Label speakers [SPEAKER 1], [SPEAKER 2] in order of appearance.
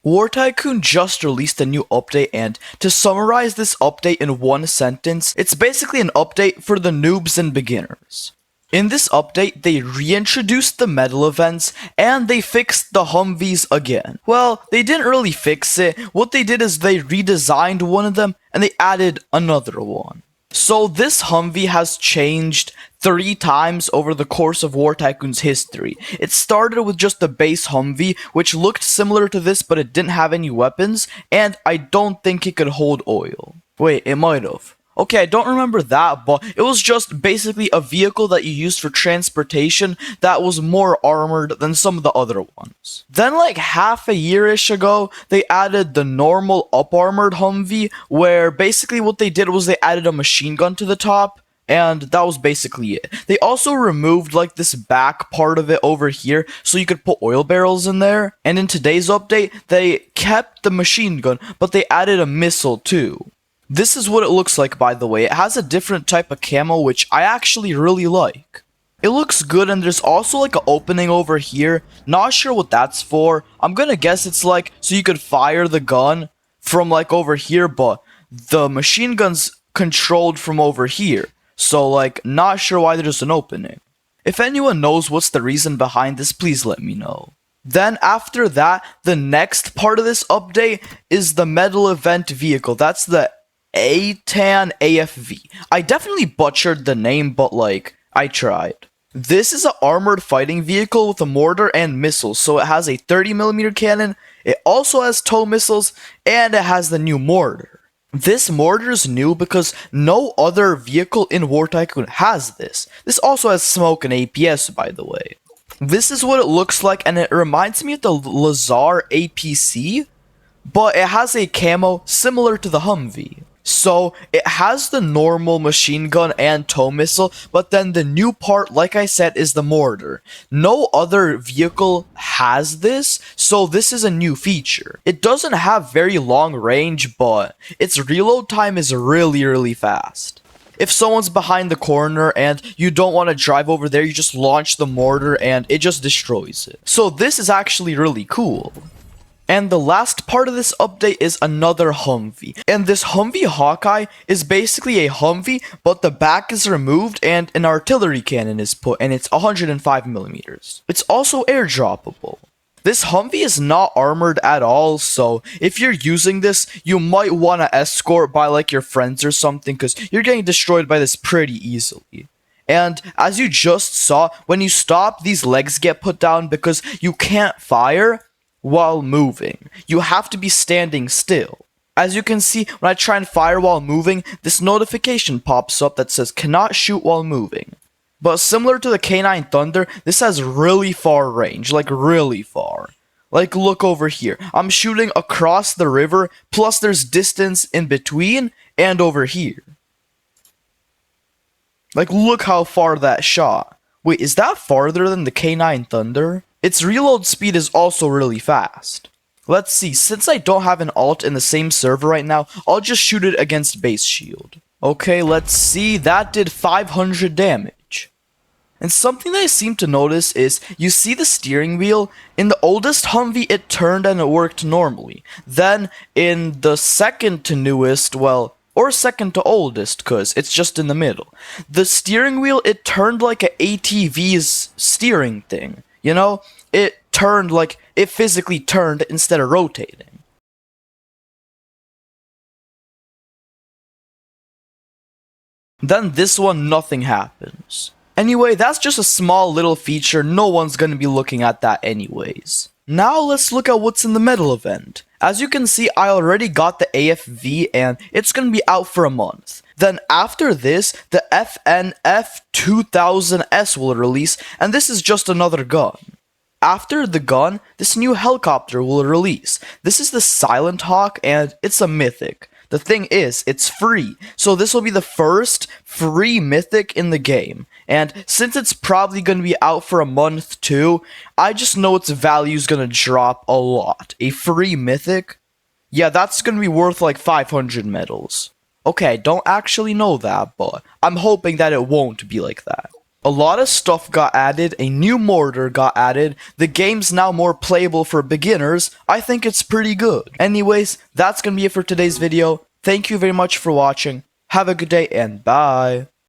[SPEAKER 1] War Tycoon just released a new update, and to summarize this update in one sentence, it's basically an update for the noobs and beginners. In this update, they reintroduced the medal events, and they fixed the Humvees again. Well, they didn't really fix it. What they did is they redesigned one of them, and they added another one. So this Humvee has changed 3 times over the course of War Tycoon's history. It started with just the base Humvee, which looked similar to this, but it didn't have any weapons, and I don't think it could hold oil. Wait, it might have. Okay, I don't remember that, but it was just basically a vehicle that you used for transportation that was more armored than some of the other ones. Then like half a year-ish ago, they added the normal up-armored Humvee, where basically what they did was they added a machine gun to the top, and that was basically it. They also removed like this back part of it over here so you could put oil barrels in there. And in today's update, they kept the machine gun, but they added a missile too. This is what it looks like, by the way. It has a different type of camo, which I actually really like. It looks good, and there's also like an opening over here. Not sure what that's for. I'm gonna guess it's like so you could fire the gun from like over here, but the machine gun's controlled from over here. So like, not sure why there's an opening. If anyone knows what's the reason behind this, please let me know. Then after that, the next part of this update is the medal event vehicle. That's the Eitan AFV. I definitely butchered the name, but like, I tried. This is an armored fighting vehicle with a mortar and missiles, so it has a 30mm cannon, it also has tow missiles, and it has the new mortar. This mortar is new because no other vehicle in War Tycoon has this. This also has smoke and APS, by the way. This is what it looks like, and it reminds me of the Lazar APC, but it has a camo similar to the Humvee. So, it has the normal machine gun and tow missile, but then the new part, like I said, is the mortar. No other vehicle has this, so this is a new feature. It doesn't have very long range, but its reload time is really fast. If someone's behind the corner and you don't want to drive over there, you just launch the mortar and it just destroys it. So this is actually really cool. And the last part of this update is another Humvee. And this Humvee Hawkeye is basically a Humvee, but the back is removed and an artillery cannon is put, and it's 105mm. It's also airdroppable. This Humvee is not armored at all, so if you're using this, you might want to escort by like your friends or something, because you're getting destroyed by this pretty easily. And as you just saw, when you stop, these legs get put down because you can't fire while moving. You have to be standing still. As you can see, when I try and fire while moving, this notification pops up that says cannot shoot while moving. But similar to the K9 Thunder, this has really far range, like really far. Like look over here, I'm shooting across the river, plus there's distance in between and over here. Like look how far that shot. Wait, is that farther than the K9 Thunder? Its reload speed is also really fast. Let's see, since I don't have an alt in the same server right now, I'll just shoot it against base shield. Okay, let's see, that did 500 damage. And something that I seem to notice is, you see the steering wheel? In the oldest Humvee, it turned and it worked normally. Then, in the second to newest, well, or second to oldest, cause it's just in the middle, the steering wheel, it turned like an ATV's steering thing. You know, it turned like, it physically turned instead of rotating. Then this one, nothing happens. Anyway, that's just a small little feature, no one's gonna be looking at that anyways. Now let's look at what's in the medal event. As you can see, I already got the AFV and it's gonna be out for a month. Then after this, the FNF 2000S will release, and this is just another gun. After the gun, this new helicopter will release. This is the Silent Hawk, and it's a mythic. The thing is, it's free, so this will be the first free mythic in the game. And since it's probably going to be out for a month too, I just know its value is going to drop a lot. A free mythic? Yeah, that's going to be worth like 500 medals. Okay, I don't actually know that, but I'm hoping that it won't be like that. A lot of stuff got added, a new mortar got added, the game's now more playable for beginners. I think it's pretty good. Anyways, that's gonna be it for today's video. Thank you very much for watching. Have a good day and bye.